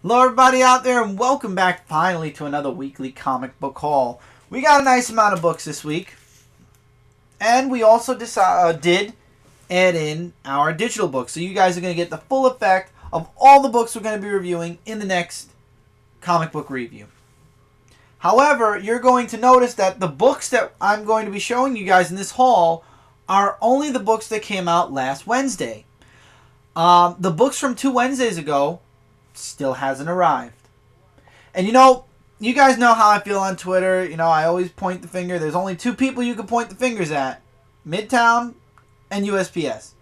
Hello everybody out there and welcome back finally to another weekly comic book haul. We got a nice amount of books this week. And we also did add in our digital books. So you guys are going to get the full effect of all the books we're going to be reviewing in the next comic book review. However, you're going to notice that the books that I'm going to be showing you guys in this haul are only the books that came out last Wednesday. The books from 2 Wednesdays ago still hasn't arrived. And you guys know how I feel on Twitter. I always point the finger. There's only 2 people you can point the fingers at. Midtown and USPS.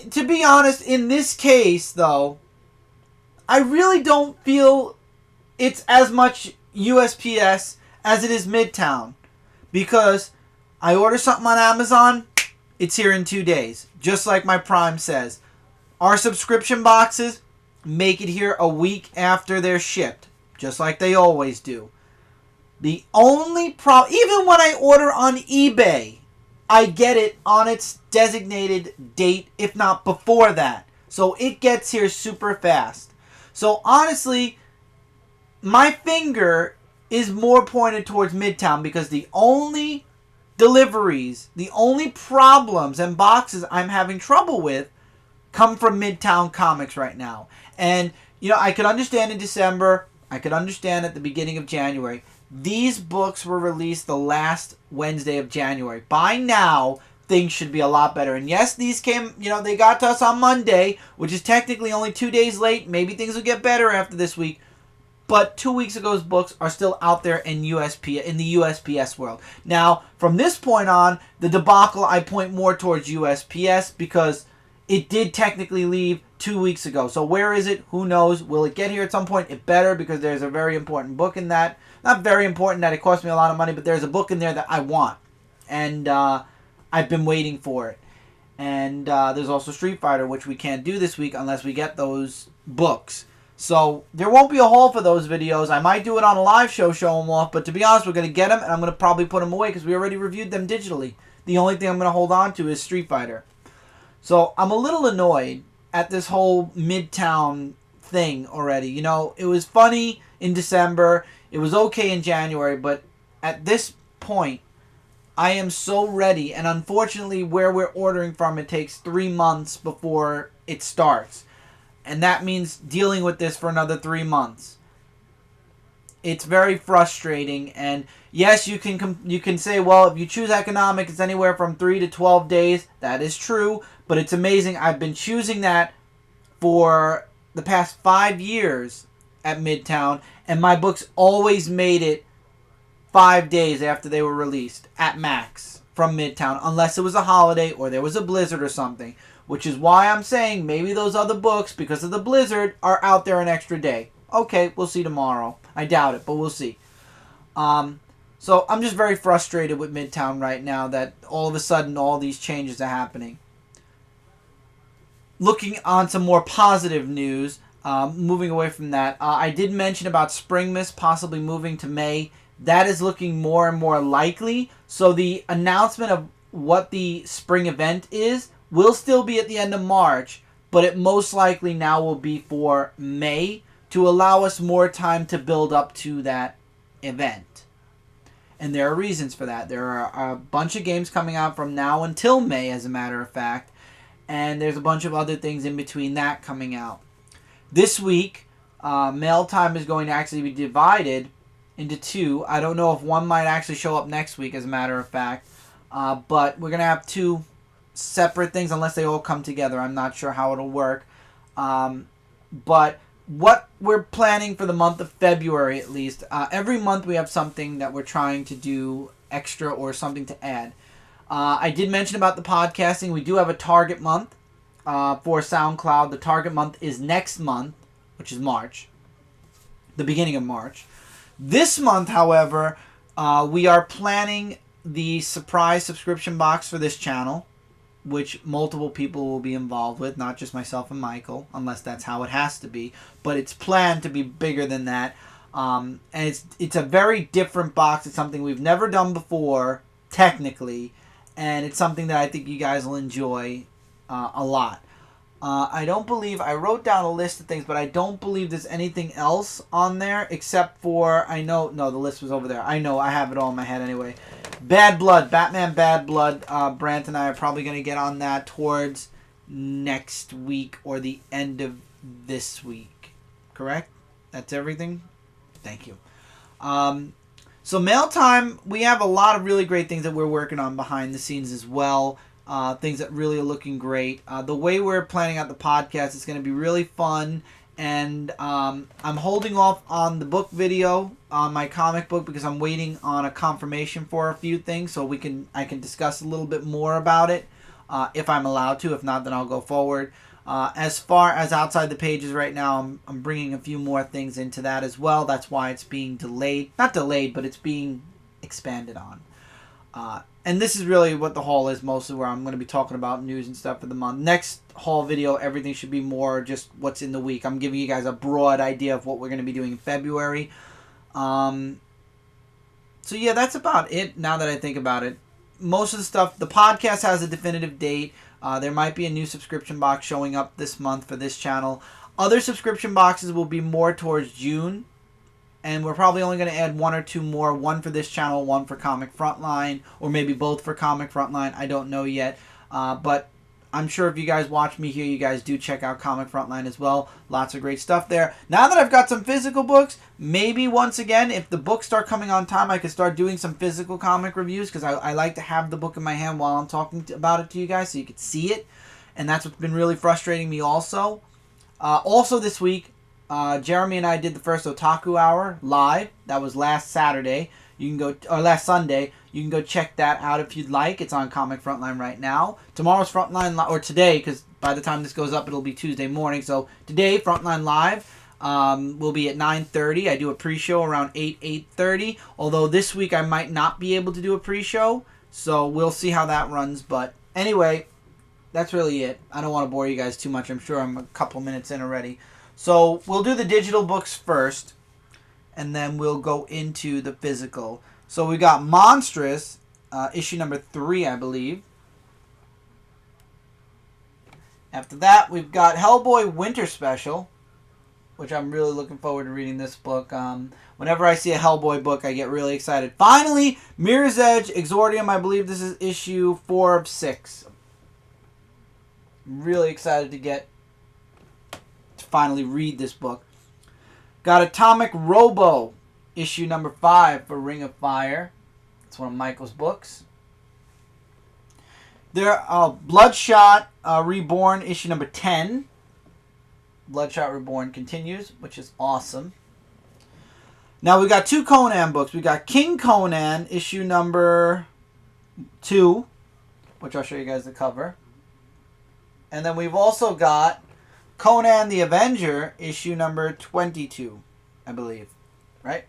To be honest, in this case, though, I really don't feel it's as much USPS as it is Midtown. Because I order something on Amazon, it's here in 2 days. Just like my Prime says. Our subscription boxes make it here a week after they're shipped, just like they always do. The only problem, even when I order on eBay, I get it on its designated date, if not before that. So it gets here super fast. So honestly, my finger is more pointed towards Midtown because the only deliveries, the only problems and boxes I'm having trouble with come from Midtown Comics right now. And, I could understand in December. I could understand at the beginning of January. These books were released the last Wednesday of January. By now, things should be a lot better. And yes, these came, they got to us on Monday, which is technically only 2 days late. Maybe things will get better after this week. But 2 weeks ago's books are still out there in the USPS world. Now, from this point on, the debacle, I point more towards USPS because it did technically leave 2 weeks ago. So where is it? Who knows? Will it get here at some point? It better, because there's a very important book in that. Not very important that it cost me a lot of money, but there's a book in there that I want. And I've been waiting for it. And there's also Street Fighter, which we can't do this week unless we get those books. So there won't be a haul for those videos. I might do it on a live show them off. But to be honest, we're going to get them, and I'm going to probably put them away because we already reviewed them digitally. The only thing I'm going to hold on to is Street Fighter. So I'm a little annoyed at this whole Midtown thing already. It was funny in December. It was okay in January. But at this point, I am so ready. And unfortunately, where we're ordering from, it takes 3 months before it starts. And that means dealing with this for another 3 months. It's very frustrating. And yes, you can say, well, if you choose economic, it's anywhere from 3 to 12 days. That is true. But it's amazing. I've been choosing that for the past 5 years at Midtown. And my books always made it 5 days after they were released at max from Midtown. Unless it was a holiday or there was a blizzard or something. Which is why I'm saying maybe those other books, because of the blizzard, are out there an extra day. Okay, we'll see tomorrow. I doubt it, but we'll see. So I'm just very frustrated with Midtown right now that all of a sudden all these changes are happening. Looking on some more positive news, moving away from that, I did mention about Spring Mist possibly moving to May. That is looking more and more likely. So the announcement of what the spring event is will still be at the end of March, but it most likely now will be for May to allow us more time to build up to that event. And there are reasons for that. There are a bunch of games coming out from now until May, as a matter of fact, and there's a bunch of other things in between that coming out. This week, mail time is going to actually be divided into 2. I don't know if one might actually show up next week, as a matter of fact, but we're going to have 2 separate things unless they all come together. I'm not sure how it'll work. But what we're planning for the month of February, at least, every month we have something that we're trying to do extra or something to add. I did mention about the podcasting. We do have a target month for SoundCloud. The target month is next month, which is March, the beginning of March. This month, however, we are planning the surprise subscription box for this channel, which multiple people will be involved with, not just myself and Michael, unless that's how it has to be. But it's planned to be bigger than that. And it's a very different box. It's something we've never done before, technically. And it's something that I think you guys will enjoy a lot. I don't believe, I wrote down a list of things, but I don't believe there's anything else on there except for, no, the list was over there. I know, I have it all in my head anyway. Bad Blood, Batman Bad Blood. Brant and I are probably going to get on that towards next week or the end of this week. Correct? That's everything? Thank you. So mail time, we have a lot of really great things that we're working on behind the scenes as well. Things that really are looking great. The way we're planning out the podcast is going to be really fun. And I'm holding off on the book video on my comic book because I'm waiting on a confirmation for a few things so I can discuss a little bit more about it if I'm allowed to. If not, then I'll go forward. As far as Outside the Pages right now, I'm bringing a few more things into that as well. That's why it's being delayed. Not delayed, but it's being expanded on. And this is really what the haul is mostly, where I'm going to be talking about news and stuff for the month. Next haul video, everything should be more just what's in the week. I'm giving you guys a broad idea of what we're going to be doing in February. So yeah, that's about it now that I think about it. Most of the stuff, the podcast has a definitive date. There might be a new subscription box showing up this month for this channel. Other subscription boxes will be more towards June. And we're probably only going to add one or two more. One for this channel, one for Comic Frontline. Or maybe both for Comic Frontline. I don't know yet. But I'm sure if you guys watch me here, you guys do check out Comic Frontline as well. Lots of great stuff there. Now that I've got some physical books, maybe once again, if the books start coming on time, I could start doing some physical comic reviews. Because I like to have the book in my hand while I'm talking about it to you guys so you can see it. And that's what's been really frustrating me also. Also this week, Jeremy and I did the first Otaku Hour live. That was last Saturday. You can go, or last Sunday. You can go check that out if you'd like. It's on Comic Frontline right now. Tomorrow's Frontline, or today, because by the time this goes up, it'll be Tuesday morning. So today, Frontline Live will be at 9:30. I do a pre-show around 8:30. Although this week I might not be able to do a pre-show. So we'll see how that runs. But anyway, that's really it. I don't want to bore you guys too much. I'm sure I'm a couple minutes in already. So we'll do the digital books first, and then we'll go into the physical. So we got Monstrous, issue number 3, I believe. After that, we've got Hellboy Winter Special, which I'm really looking forward to reading this book. Whenever I see a Hellboy book, I get really excited. Finally, Mirror's Edge Exordium. I believe this is issue 4 of 6. I'm really excited to finally read this book. Got Atomic Robo, issue number 5 for Ring of Fire. It's one of Michael's books. There, Bloodshot Reborn, issue number 10. Bloodshot Reborn continues, which is awesome. Now we got 2 Conan books. We got King Conan, issue number 2, which I'll show you guys the cover. And then we've also got Conan the Avenger, issue number 22, I believe. Right?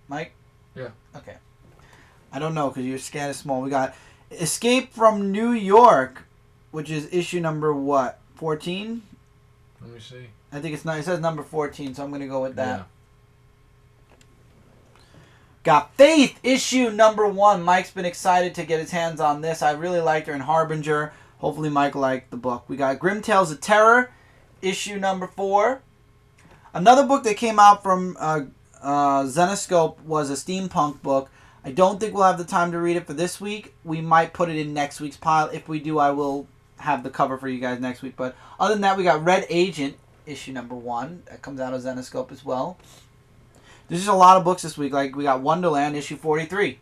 Mike? Yeah. Okay. I don't know because your scan is small. We got Escape from New York, which is issue number what? 14? Let me see. I think it's not. It says number 14, so I'm going to go with that. Yeah. Got Faith, issue number 1. Mike's been excited to get his hands on this. I really liked her in Harbinger. Hopefully Mike liked the book. We got Grim Tales of Terror, issue number 4. Another book that came out from Zenoscope was a steampunk book. I don't think we'll have the time to read it for this week. We might put it in next week's pile. If we do, I will have the cover for you guys next week. But other than that, we got Red Agent, issue number 1. That comes out of Zenoscope as well. There's just a lot of books this week. Like, we got Wonderland, issue 43.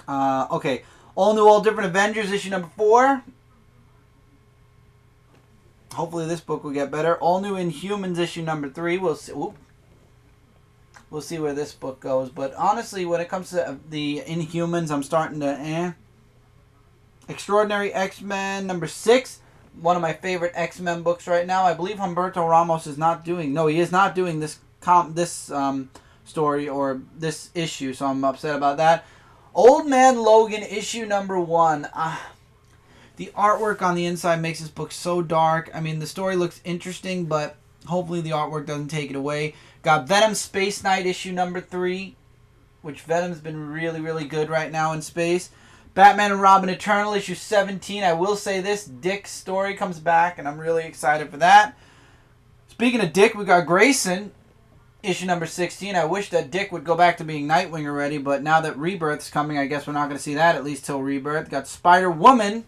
Okay. All New, All Different Avengers, issue number 4. Hopefully this book will get better. All New Inhumans, issue number 3. We'll see. Oop. We'll see where this book goes. But honestly, when it comes to the Inhumans, I'm starting to Extraordinary X-Men, number 6. One of my favorite X-Men books right now. I believe Humberto Ramos is not doing... No, he is not doing this story or this issue. So I'm upset about that. Old Man Logan, issue number 1. The artwork on the inside makes this book so dark. I mean, the story looks interesting, but hopefully the artwork doesn't take it away. Got Venom Space Knight, issue number 3, which Venom's been really, really good right now in space. Batman and Robin Eternal, issue 17. I will say this, Dick's story comes back, and I'm really excited for that. Speaking of Dick, we got Grayson, issue number 16. I wish that Dick would go back to being Nightwing already, but now that Rebirth's coming, I guess we're not going to see that, at least till Rebirth. Got Spider-Woman,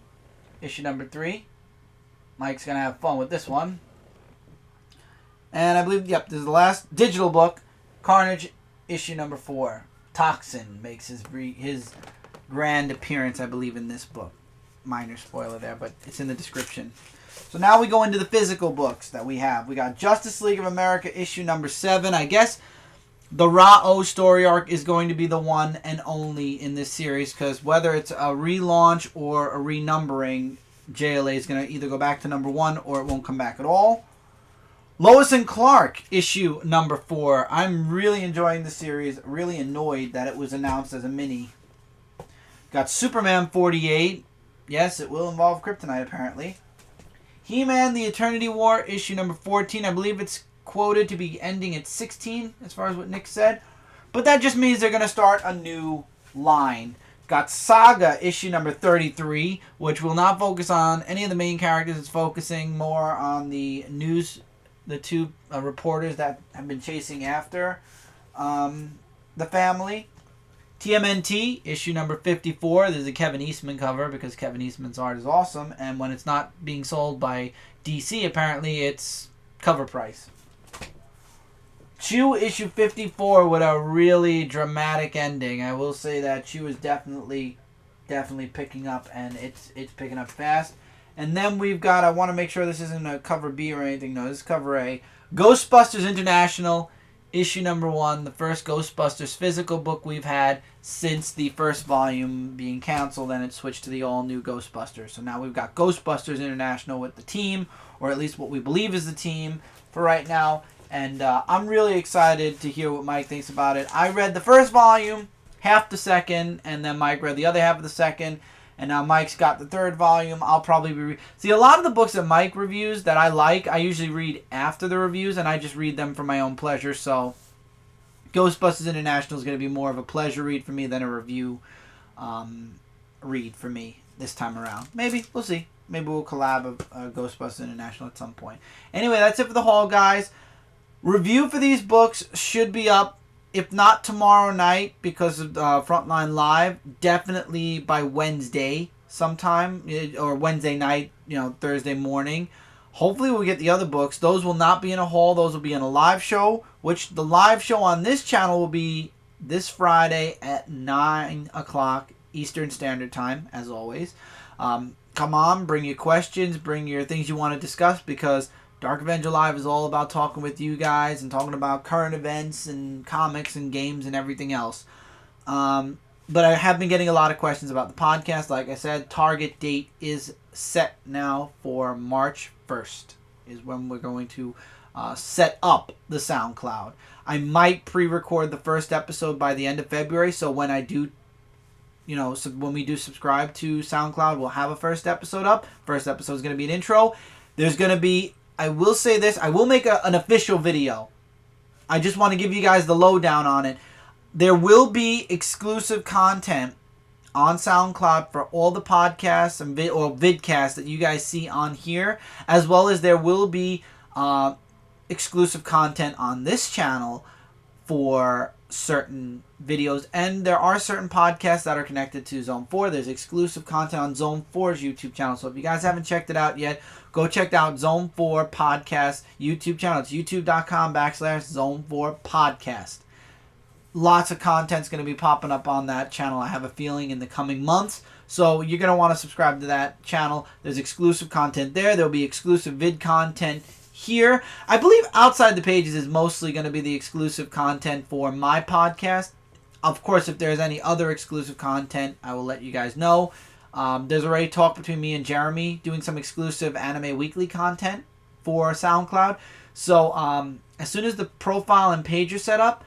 issue number 3. Mike's going to have fun with this one. And I believe, yep, this is the last digital book, Carnage, issue number 4. Toxin makes his grand appearance, I believe, in this book. Minor spoiler there, but it's in the description. So now we go into the physical books that we have. We got Justice League of America, issue number 7. I guess the Ra-O story arc is going to be the one and only in this series, because whether it's a relaunch or a renumbering, JLA is going to either go back to number 1 or it won't come back at all. Lois and Clark, issue number 4. I'm really enjoying the series. Really annoyed that it was announced as a mini. Got Superman 48. Yes, it will involve Kryptonite, apparently. He-Man, The Eternity War, issue number 14. I believe it's quoted to be ending at 16, as far as what Nick said. But that just means they're going to start a new line. Got Saga, issue number 33, which will not focus on any of the main characters. It's focusing more on the news, the two reporters that have been chasing after the family. TMNT, issue number 54. There's a Kevin Eastman cover because Kevin Eastman's art is awesome. And when it's not being sold by DC, apparently it's cover price. Chew, issue 54 with a really dramatic ending. I will say that Chew is definitely picking up, and it's picking up fast. And then we've got, I want to make sure this isn't a cover B or anything. No, this is cover A. Ghostbusters International, issue number 1, the first Ghostbusters physical book we've had since the first volume being canceled, and it switched to the all-new Ghostbusters. So now we've got Ghostbusters International with the team, or at least what we believe is the team for right now. And I'm really excited to hear what Mike thinks about it. I read the first volume, half the second, and then Mike read the other half of the second. And now Mike's got the third volume. I'll probably be... See, a lot of the books that Mike reviews that I like, I usually read after the reviews, and I just read them for my own pleasure. So, Ghostbusters International is going to be more of a pleasure read for me than a review read for me this time around. Maybe. We'll see. Maybe we'll collab Ghostbusters International at some point. Anyway, that's it for the haul, guys. Review for these books should be up. If not tomorrow night because of Frontline Live, definitely by Wednesday sometime, or Wednesday night, Thursday morning. Hopefully we'll get the other books. Those will not be in a haul. Those will be in a live show, which the live show on this channel will be this Friday at 9 o'clock Eastern Standard Time, as always. Come on, bring your questions, bring your things you want to discuss, because Dark Avenger Live is all about talking with you guys and talking about current events and comics and games and everything else. But I have been getting a lot of questions about the podcast. Like I said, target date is set now for March 1st is when we're going to set up the SoundCloud. I might pre-record the first episode by the end of February, so when I do, when we do subscribe to SoundCloud, we'll have a first episode up. First episode is going to be an intro. There's going to be... I will say this. I will make an official video. I just want to give you guys the lowdown on it. There will be exclusive content on SoundCloud for all the podcasts and vidcasts that you guys see on here, as well as there will be exclusive content on this channel for certain videos, and there are certain podcasts that are connected to Zone 4. There's exclusive content on Zone 4's YouTube channel, so if you guys haven't checked it out yet, go check out Zone 4 Podcast YouTube channel. It's youtube.com/Zone 4 Podcast. Lots of content's going to be popping up on that channel, I have a feeling, in the coming months. So you're going to want to subscribe to that channel. There's exclusive content there. There'll be exclusive vid content here. I believe Outside the Pages is mostly going to be the exclusive content for my podcast. Of course, if there's any other exclusive content, I will let you guys know. There's already talk between me and Jeremy doing some exclusive Anime Weekly content for SoundCloud. So as soon as the profile and page are set up,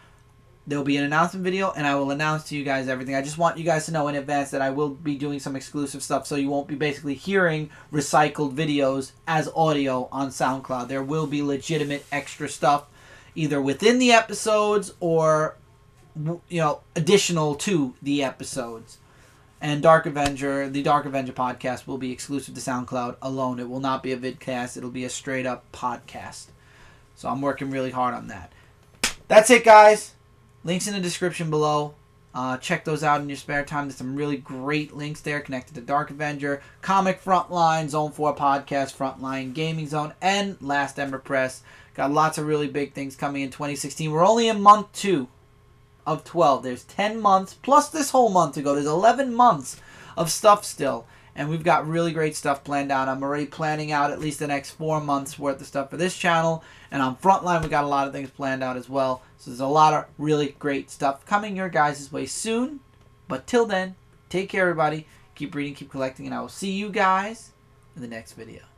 there'll be an announcement video, and I will announce to you guys everything. I just want you guys to know in advance that I will be doing some exclusive stuff, so you won't be basically hearing recycled videos as audio on SoundCloud. There will be legitimate extra stuff, either within the episodes or, additional to the episodes. And Dark Avenger, the Dark Avenger podcast will be exclusive to SoundCloud alone. It will not be a vidcast. It'll be a straight up podcast. So I'm working really hard on that. That's it, guys. Links in the description below. Check those out in your spare time. There's some really great links there connected to Dark Avenger, Comic Frontline, Zone 4 Podcast, Frontline Gaming Zone, and Last Ember Press. Got lots of really big things coming in 2016. We're only in month 2 of 12. There's 10 months, plus this whole month to go. There's 11 months of stuff still. And we've got really great stuff planned out. I'm already planning out at least the next 4 months worth of stuff for this channel. And on Frontline, we got a lot of things planned out as well. So there's a lot of really great stuff coming your guys' way soon. But till then, take care, everybody. Keep reading, keep collecting, and I will see you guys in the next video.